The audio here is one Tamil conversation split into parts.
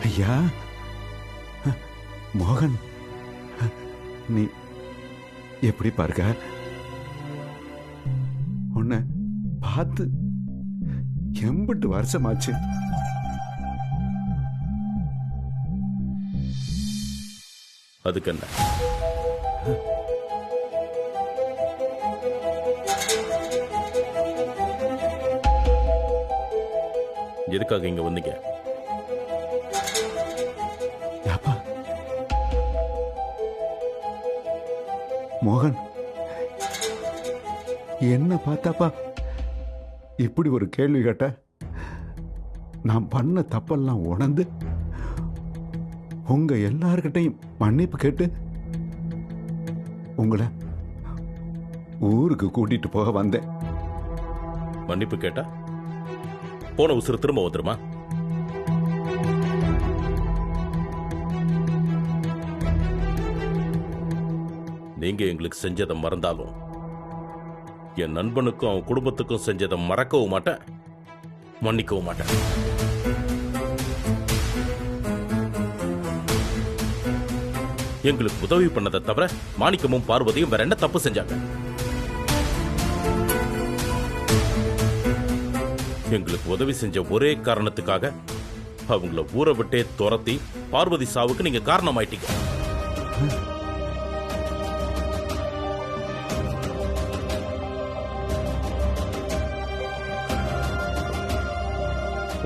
ஐயா, மோகன், நீ எப்படி பாருக்க? உன்னை பார்த்து எம்பிட்டு வருஷமாச்சு. அதுக்கு என்ன? எதுக்காக இங்க வந்தீங்க? அப்பா, மோகன், என்ன பார்த்தாப்பா இப்படி ஒரு கேள்வி கேட்ட? நான் பண்ண தப்பெல்லாம் உணர்ந்து உங்க எல்லார்கிட்டையும் மன்னிப்பு கேட்டு உங்களை ஊருக்கு கூட்டிட்டு போக வந்தேன். மன்னிப்பு கேட்டா போன உசுறு திரும்ப வந்துருமா? நீங்க எங்களுக்கு செஞ்சதை மறந்தாலும் என் நண்பனுக்கும் அவன் குடும்பத்துக்கும் செஞ்சதை மறக்கவும் மாட்டேன், மன்னிக்கவும் மாட்டேன். எங்களுக்கு உதவி பண்ணதை தவிர மாணிக்கமும் பார்வதியும் வேற என்ன தப்பு செஞ்சாங்க? எங்களுக்கு உதவி செஞ்ச ஒரே காரணத்துக்காக அவங்கள ஊரை விட்டே துரத்தி பார்வதி சாவுக்கு நீங்க காரணமாயிட்டீங்க.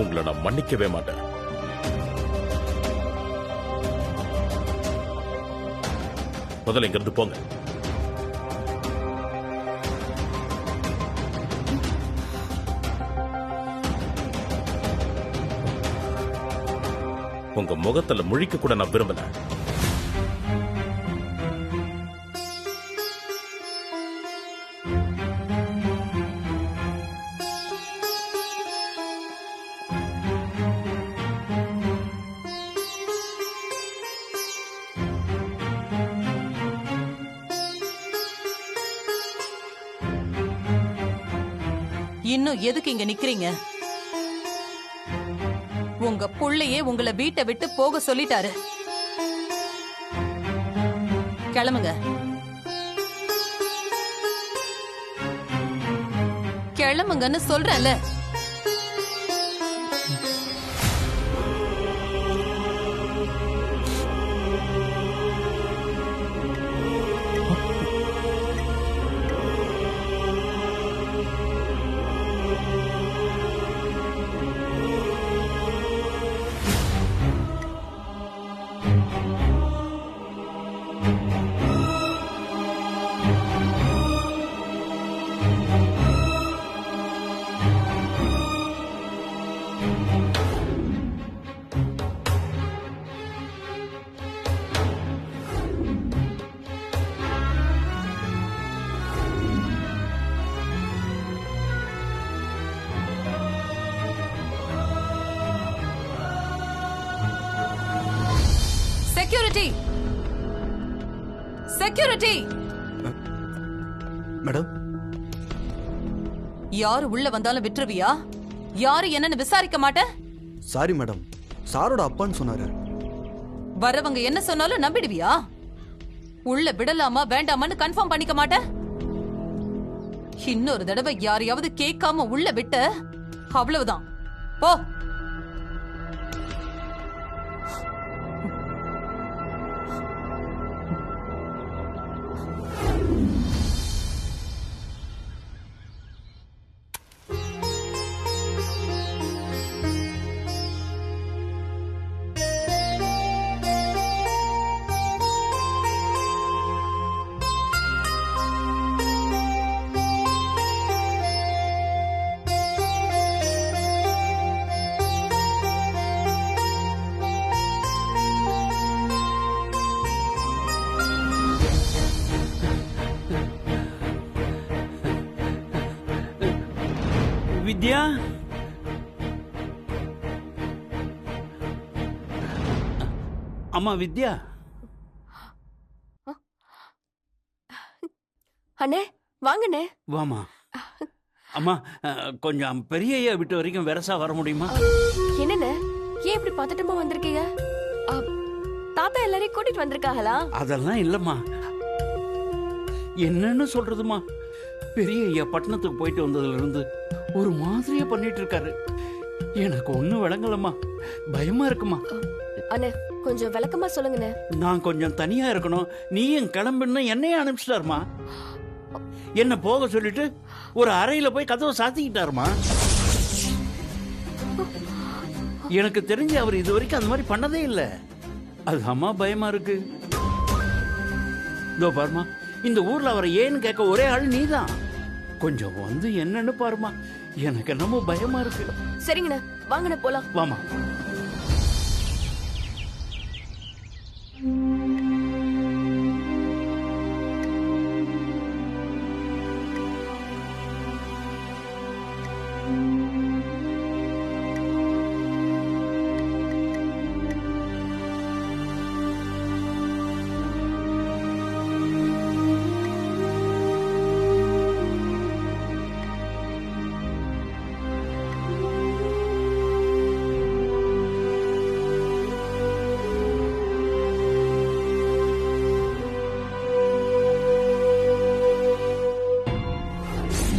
உங்களை நான் மன்னிக்கவே மாட்டேன். முதல்ல இங்கிருந்து போங்க. உங்க முகத்துல முழிக்க கூட நான் விரும்பல. இன்னும் எதுக்கு இங்க நிக்கிறீங்க? உங்க புள்ளையே உங்களை வீட்டை விட்டு போக சொல்லிட்டாரு. கிளம்புங்க, கிளம்புங்கன்னு சொல்றேன்ல. Security, security. மேடம், யாரு உள்ள வந்தாலும் விட்டுருவியா? யாரு என்னன்னு விசாரிக்க மாட்டேன்? சாரி மேடம், சாரோட அப்பான்னு சொன்னாரு. வரவங்க என்ன சொன்னாலும் நம்பிடுவியா? உள்ள விடலாமா வேண்டாமான்னு கன்ஃபார்ம் பண்ணிக்க மாட்டேன்? இன்னொரு தடவை யாரையாவது கேட்காம உள்ள விட்ட அவ்வளவுதான். போ. வித்யா, அம்மா வித்யா. அண்ணே வாங்கண்ணே. வாமா. அம்மா, கொஞ்சம் பெரிய ஐயா விட்டு வரைக்கும் வெரசா வர முடியுமா? என்னண்ணே ஏன் இப்படி பதட்டமா வந்திருக்கீங்க? அ, தாத்தா எல்லாரையும் கூட்டிட்டு வந்திருக்காங்களா? அதெல்லாம் இல்லம்மா. என்னன்னு சொல்றதுமா, பெரிய ஐயா பட்டணத்துக்கு போயிட்டு வந்ததுல இருந்து ஒரு மாதிரியா பண்ணிட்டு இருக்காரு. எனக்கு ஒண்ணும் விளங்கலம்மா, பயமா இருக்குமா. அண்ணே, கொஞ்சம் விளக்கமா சொல்லுங்கண்ணே. நான் கொஞ்சம் தனியா இருக்கணும், நீ என் கிளம்புன்னு என்னைய அனுப்பிச்சிட்டாருமா. என்ன போக சொல்லிட்டு ஒரு அறையில போய் கதவை சாத்திக்கிட்டாருமா. எனக்கு தெரிஞ்சு அவர் இது வரைக்கும் அந்த மாதிரி பண்ணதே இல்லை. அது அம்மா பயமா இருக்கு. இதோ பாருமா, இந்த ஊர்ல அவரை ஏன்னு கேட்க ஒரே ஆள் நீதான். கொஞ்சம் வந்து என்னன்னு பாருமா, எனக்கு என்னமோ பயமா இருக்கு. சரிங்கண்ணே, வாங்கண்ணே போலாம். வாமா.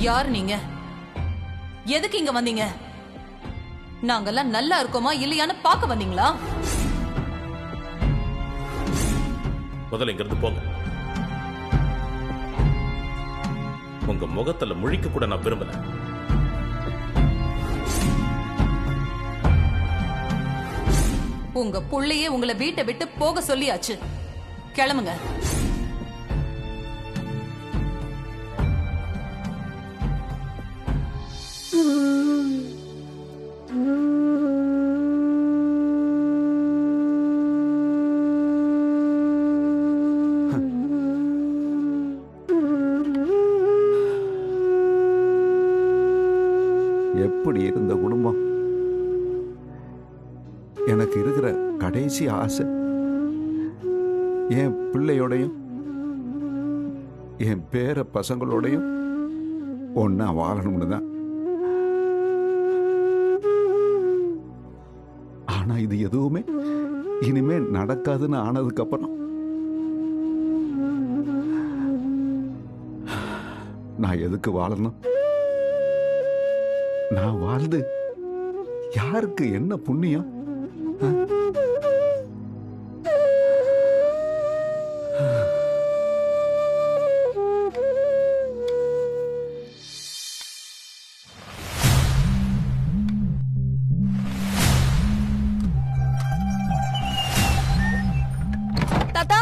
யார் நீங்க? எதுக்கு இங்க வந்தீங்க? நாங்கெல்லாம் நல்லா இருக்கோமா இல்லையான்னு பார்க்க வந்தீங்களா? முதல்ல இங்க இருந்து போங்க. உங்க முகத்துல முழிக்க கூட நான் விரும்பல. உங்க புள்ளையே உங்களை வீட்டை விட்டு போக சொல்லியாச்சு. கிளம்புங்க. எப்படி இருந்த குடும்பம். எனக்கு இருக்கிற கடைசி ஆசை என் பிள்ளையோடையும் என் பேர பசங்களோடையும் ஒன்னா வாழணும்னு தான். ஆனா இது எதுவுமே இனிமே நடக்காதுன்னு ஆனதுக்கு அப்புறம் நான் எதுக்கு வாழணும்? நான் வாழ்ந்து யாருக்கு என்ன புண்ணியம்? தாத்தா,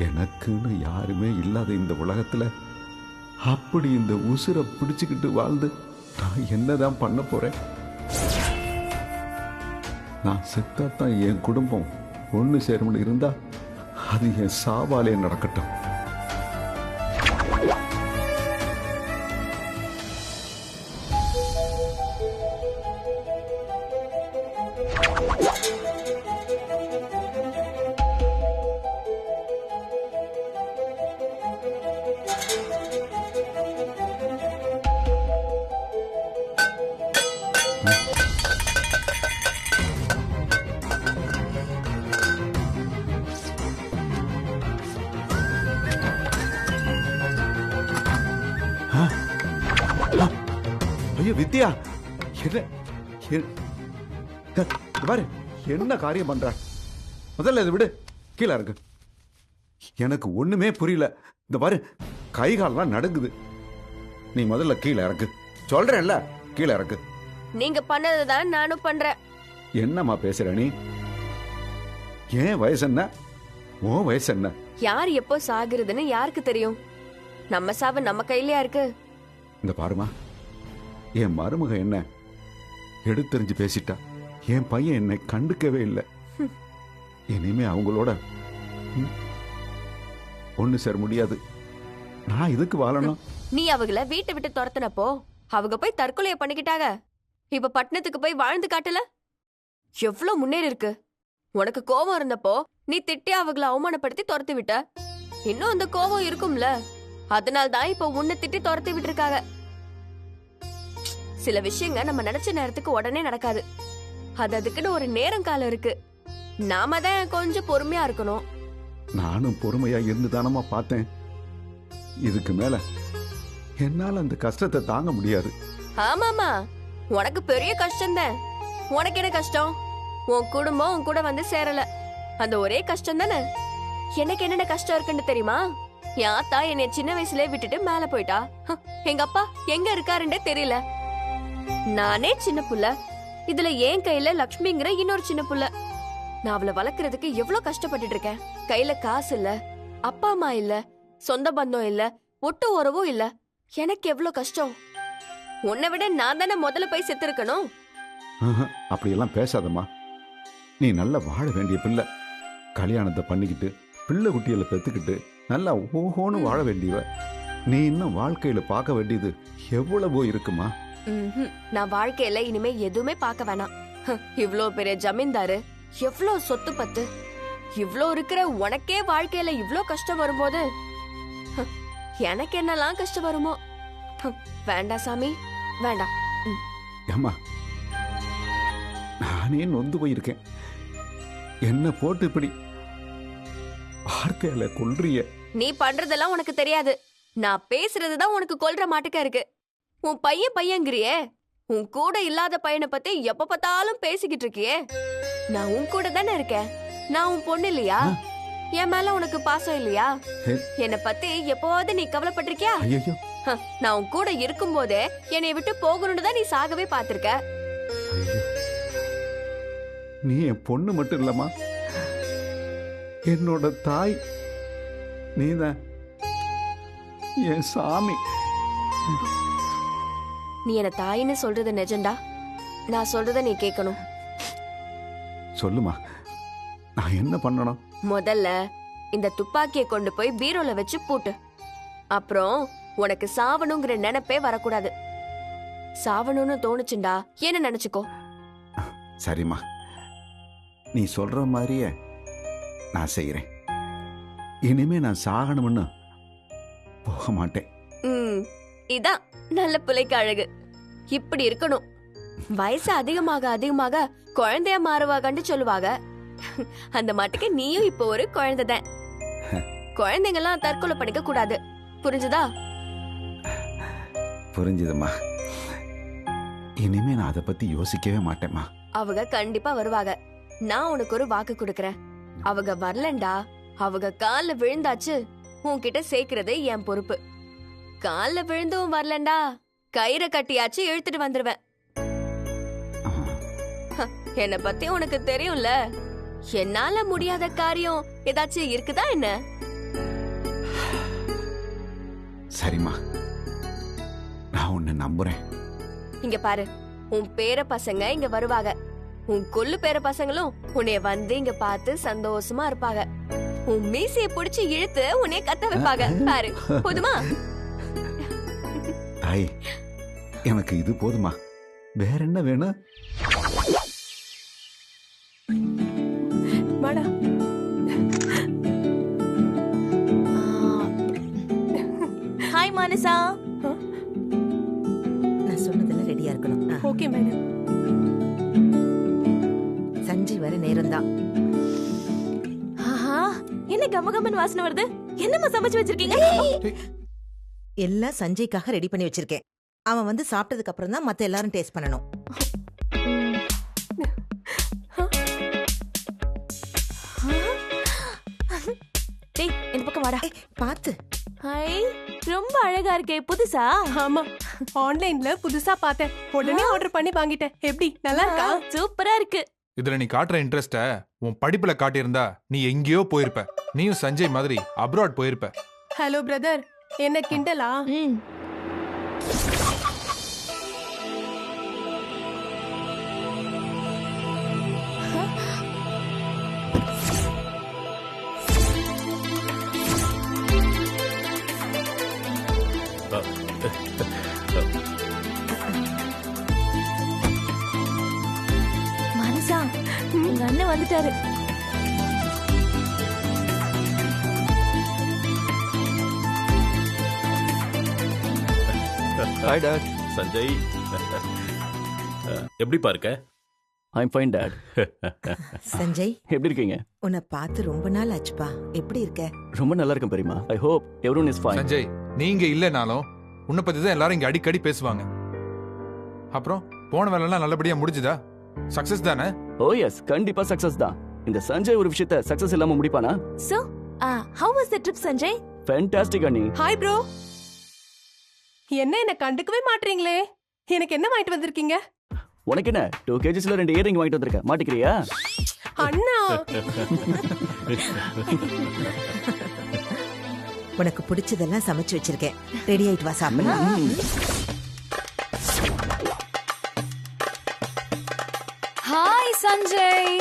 எனக்குன்னு யாருமே இல்லாத இந்த உலகத்துல அப்படி இந்த உசுரை பிடிச்சுக்கிட்டு வாழ்ந்து நான் என்னதான் பண்ண போறேன்? நான் செத்தாத்தான் என் குடும்பம் ஒண்ணு சேரும்னு இருந்தா அது என் சாவாலே நடக்கட்டும். ஐயோ வித்யா, பாரு என்ன காரியம் பண்ற? முதல்ல இதை விடு, கீழே இருக்கு. எனக்கு ஒண்ணுமே புரியல. இந்த பாரு கை கால்லாம் நடுங்குது. நீ முதல்ல கீழே இறக்கு. சொல்றேன்ல, கீழே இறக்கு. நீங்க பண்ணதுதான் நானும் பண்றேன். என்னம்மா பேசுற நீ? ஏன் வயசு என்ன? உன் வயசு என்ன? யார் எப்போ சாகுறதுன்னு யாருக்கு தெரியும்? நம்ம சாவு நம்ம கையிலயா இருக்கு? இந்த பாருமா, என் மருமக என்ன எடுத்தெறிஞ்சு பேசிட்டா. என் பையன் என்னை கண்டுக்கவே இல்லை. இனிமே அவங்களோட ஒண்ணு சேர முடியாது. நான் இதுக்கு வாழணும். நீ அவங்கள வீட்டை விட்டு துரத்துனப்போ அவங்க போய் தற்கொலைய பண்ணிக்கிட்டாங்க. இப்ப பட்டணத்துக்கு போய் வாழ்ந்து காட்டல? எவ்வளவு முன்னேறி இருக்கு. உனக்கு கோபம் இருந்தப்போ நீ திட்டி அவங்கள அவமானப்படுத்தி துரத்தி விட்ட. இன்னும் அந்த கோபம் இருக்கும்ல, அதனால்தான் இப்ப உன்னை திட்டி துரத்தி விட்டுருக்காங்க. சில விஷயங்க நம்ம நினைச்ச நேரத்துக்கு உடனே நடக்காது. அதுக்குன்னு ஒரு நேரம் காலம் இருக்கு. நாம தான் கொஞ்சம் பொறுமையா இருக்கணும். நானும் பொறுமையா இருந்து தானமா பார்த்தேன். இதுக்கு மேல என்னால அந்த கஷ்டத்தை தாங்க முடியாது. ஆமாமா, உனக்கு பெரிய கஷ்டம் தான். உனக்கு என்ன கஷ்டம்? உன் குடும்பம் உன் கூட வந்து சேரல, அந்த ஒரே கஷ்டம் தானே. எனக்கு என்னென்ன கஷ்டம் இருக்குன்னு தெரியுமா? என் ஆத்தா என்னை சின்ன வயசுல விட்டுட்டு மேல போயிட்டா. எங்க அப்பா எங்க இருக்காருன்னே தெரியல. நானே சின்ன புள்ள, இதுல என் கையில லக்ஷ்மிங்கிற இன்னொரு சின்ன புள்ள. நான் அவளை வளர்க்கறதுக்கு எவ்வளவு கஷ்டப்பட்டுட்டு இருக்கேன். கையில காசு இல்ல, அப்பா அம்மா இல்ல, சொந்த பந்தம் இல்ல, ஒட்டு உறவும் இல்ல. எனக்கு எவ்வளவு கஷ்டம். உன்னை விட நான் தானே முதல்ல போய் செத்து இருக்கணும். அப்படியெல்லாம் பேசாதம்மா. நீ நல்லா வாழ வேண்டிய பிள்ளை. கல்யாணத்தை பண்ணிக்கிட்டு பிள்ளை குட்டிகளை பெத்துக்கிட்டு நல்லா ஓஹோன்னு வாழ வேண்டியவ. நீ இன்னும் வாழ்க்கையில பார்க்க வேண்டியது எவ்வளவோ இருக்குமா. நான் வாழ்க்கையில இனிமே எதுவுமே பார்க்க வேணாம். இவ்ளோ பெரிய ஜமீன்தாரு, எவ்ளோ சொத்து பத்து, இவ்ளோ இருக்கிற உனக்கே வாழ்க்கையில இவ்ளோ கஷ்டம் வரும்போது எனக்கு என்னெல்லாம் கஷ்டம் வருமோ. வேண்டாம் சாமி, வேண்டாம். ஏம்மா, நானே நொந்து போயிருக்கேன். என்ன போட்டு இப்படி வார்த்தையில கொல்றிய. நீ பண்றதெல்லாம் உனக்கு தெரியாது. நான் பேசுறதுதான் உனக்கு கொல்ற மாட்டுக்க இருக்கு. உன் பையங்கிறியே, உன் கூட இல்லாத பையனை பத்தி எப்ப பார்த்தாலும் பேசிக்கிட்டு இருக்கியே. நான் உன் கூட தானே இருக்கேன். நான் உன் பொண்ணு இல்லையா? என் மேல உனக்கு பாசம் இல்லையா? என்னை பத்தி எப்பவாவது நீ கவலைப்பட்டிருக்கியா? ஐயோ, நான் உன் கூட இருக்கும் போதே என்னை விட்டு போகணும்னு தான் நீ சாகவே பாத்திருக்க. ஐயோ, நீ என் பொண்ணு மட்டும் இல்லம்மா, என்னோட தாய். நீதான் என் சாமி. நீ என்ன தாயின்னு சொல்றது நிஜம்டா. நான் சொல்றத நீ கேட்கணும். சொல்லுமா, நான் என்ன பண்ணணும்? முதல்ல இந்த துப்பாக்கியை கொண்டு போய் பீரோல வச்சு பூட்டு. அப்புறம் உனக்கு சாவணுங்கிற நினைப்பே வரக்கூடாது. சாவணும்னு தோணுச்சுண்டா என்ன நினைச்சுக்கோ. சரிம்மா, நீ சொல்ற மாதிரியே நான் செய்யறேன். இனிமே நான் சாகணும்னு போக மாட்டேன். இதான் நல்ல பிள்ளைக்கு அழகு. இப்படி இருக்கணும். வயசு அதிகமாக அதிகமாக குழந்தைய மாறுவாகன்னு சொல்லுவாங்க. அந்த மாட்டுக்கு நீயும் இப்ப ஒரு குழந்தைதான். குழந்தைங்கெல்லாம் தற்கொலை பண்ணிக்க கூடாது, புரிஞ்சுதா? புரிஞ்சுதுமா. இனிமே நான் அதை பத்தி யோசிக்கவே மாட்டேம்மா. அவங்க கண்டிப்பா வருவாங்க. நான் உனக்கு ஒரு வாக்கு கொடுக்கறேன். அவங்க வரலண்டா, அவங்க கால்ல விழுந்தாச்சு உன்கிட்ட சேர்க்கறது என் பொறுப்பு. கால்ல விழுந்தும் வரலண்டா, கயிறை கட்டியாச்சு இழுத்துட்டு வந்துருவேன். என்னை பத்தி உனக்கு தெரியும்ல. என்னால முடியாத காரியம் ஏதாச்சும் இருக்குதா என்ன? சரிம்மா, நான் உன்னை நம்புறேன். இங்க பாரு, உன் பேர பசங்க இங்க வருவாங்க. உன் கொல்லு பேர பசங்களும் உன்னைய வந்து இங்க பார்த்து சந்தோஷமா இருப்பாங்க. உன் மீசைய புடிச்சு இழுத்து உன்னைய கத்த வைப்பாங்க. பாரு, போதுமா? தாய், எனக்கு இது போதுமா. வேற என்ன வேணும்? ஹாய் மானசா. நான் சொன்னதெல்லாம் ரெடியா இருக்கணும். Okay madam. சஞ்சய் வர நேரம்தான். ஆஹா, என்ன கமகமன் வாசனை வருது. என்னம்மா சமைச்சு வச்சிருக்கீங்க? எல்லாம் சஞ்சய்க்காக ரெடி பண்ணி வச்சிருக்கேன். அவன் வந்து சாப்பிட்டதுக்கு அப்புறம் தான் மத்த எல்லாரும் டேஸ்ட் பண்ணணும். டேய், இந்த பக்கம் வாடா. பாத்து. ஹாய், ரொம்ப அழகா இருக்கே. புதுசா? ஆமா, ஆன்லைன்ல புதுசா பார்த்தேன். உடனே ஆர்டர் பண்ணி வாங்கிட்டேன். எப்படி, நல்லா இருக்கா? சூப்பரா இருக்கு. இதுல நீ காட்டுற இன்ட்ரெஸ்ட உன் படிப்புல காட்டியிருந்தா நீ எங்கேயோ போயிருப்ப. நீயும் சஞ்சய் மாதிரி அப்ராட் போயிருப்ப. ஹலோ பிரதர், என்ன கிண்டலா? மனுஷா, உங்க அண்ணன் வந்துட்டாரு. Hi dad. சஞ்சய் எப்படி பாருக்க? I'm fine dad. சஞ்சய், எப்படி இருக்கீங்க? உன்னை பார்த்து ரொம்ப நாள் ஆச்சுப்பா. எப்படி இருக்க? ரொம்ப நல்லா இருக்கேன் பெரியமா. I hope everyone is fine. Sanjay, நீங்க இல்லைனாலும் உன்னை பத்தி தான் எல்லாரும் இங்க அடிக்கடி பேசுவாங்க. அப்புறம் போன வேலைலாம் நல்லபடியா முடிஞ்சுதா? சக்சஸ் தானே? ஓ எஸ், கண்டிப்பா சக்சஸ் தான். இந்த சஞ்சய் ஒரு விஷயத்தை சக்சஸ் இல்லாம முடிப்பானா? So, how was the trip, Sanjay? Fantastic அண்ணி. Hi bro. என்ன கண்டுக்கவே மாட்டீங்களே? எனக்கு என்ன வாங்கிட்டு வந்திருக்கீங்க? உனக்கு என்ன 2 kgsல 2 இயரிங் வாங்கிட்டு வந்திருக்கேன். மாட்டிக்கிறியா? அண்ணா, உனக்கு பிடிச்சதெல்லாம் சமைச்சு வச்சிருக்கேன். ரெடி ஆயிட்டு வா சாப்பிடலாம். Hi Sanjay.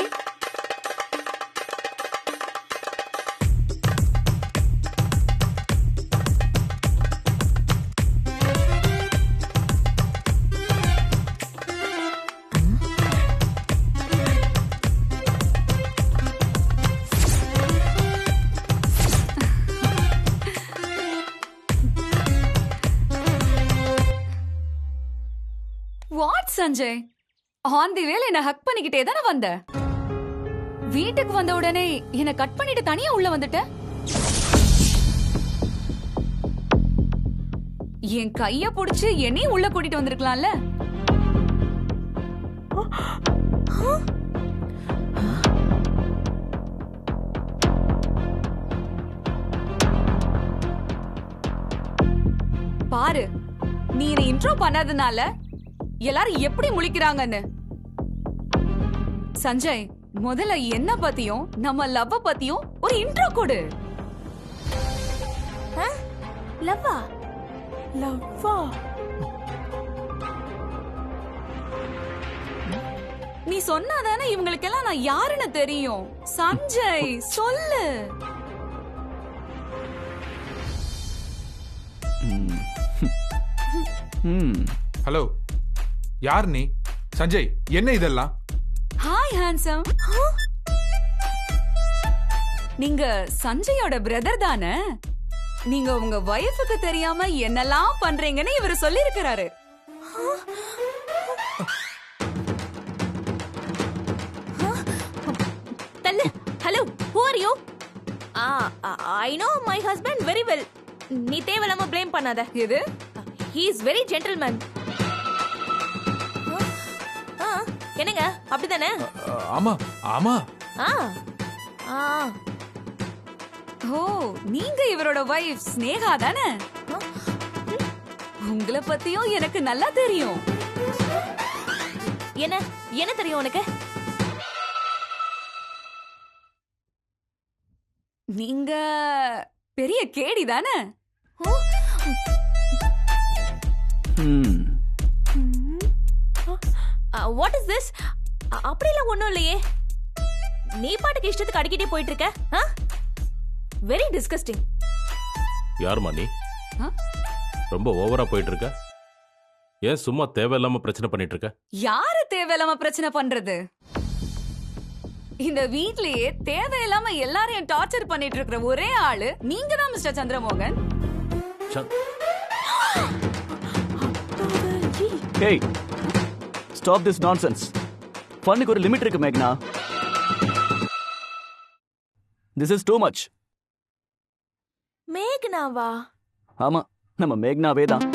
What Sanjay, on the வேல என்ன ஹக் பண்ணிக்கிட்டே தானே வந்த? வீட்டுக்கு வந்த உடனே என்ன கட் பண்ணிட்டு தனியா உள்ள வந்துட்ட. என் கைய புடிச்சு என்னையும் உள்ள கூட்டிட்டு வந்திருக்கலாம்ல. பாரு, நீ என்ன இன்ட்ரோ பண்ணாதனால எல்லாரும் எப்படி முழிக்கிறாங்கன்னு. சஞ்சய், முதல்ல என்ன பத்தியும் நம்ம லவ் பத்தியும் ஒரு இன்ட்ரோ கொடு. லவ்வா? லவ்வா? நீ சொன்னாதானே இவங்களுக்கெல்லாம் நான் யாருன்னு தெரியும். சஞ்சய் சொல்லு. ஹலோ, யார் நீ? சஞ்சய், என்ன இதெல்லாம்? Hi handsome. நீங்க சஞ்சயோட பிரதர் தானே? நீங்க உங்க வைஃபுக்கு தெரியாம என்னெல்லாம் பண்றீங்கன்னு இவர் சொல்லி இருக்கிறாரு. தல்லு. Hello, who are you? I know my husband very well. நீ தேவையில்லாம blame பண்ணாத. எது? He is very gentleman. என்னங்க, அப்படிதானே? ஆமா ஆமா. ஓ, நீங்க இவரோட வைஃப் ஸ்னேகா தானே? உங்களை பத்தியும் எனக்கு நல்லா தெரியும். என்ன என்ன தெரியும் உனக்கு? நீங்க பெரிய கேடி தானே? What is this? அப்படிலாம் ஒண்ணும் இல்லையே. நீ பாட்டுக்கு இஷ்டத்துக்கு அடிக்கிட்டே போயிட்டு இருக்க. Very disgusting. யாருமா நீ? ரொம்ப ஓவரா போயிட்டு இருக்க. ஏன் சும்மா தேவையில்லாம பிரச்சனை பண்ணிட்டு இருக்க? யாரு தேவையில்லாம பிரச்சனை பண்றது? இந்த வீட்லயே தேவையில்லாம எல்லாரையும் டார்ச்சர் பண்ணிட்டு இருக்கிற ஒரே ஆளு நீங்க தான் mister Chandramohan. Hey, stop this nonsense. ஃபன்னுக்கு ஒரு லிமிட் இருக்கு மேக்னா. This is too much. மேக்னாவா? ஆமா, நம்ம மேக்னாவே தான்.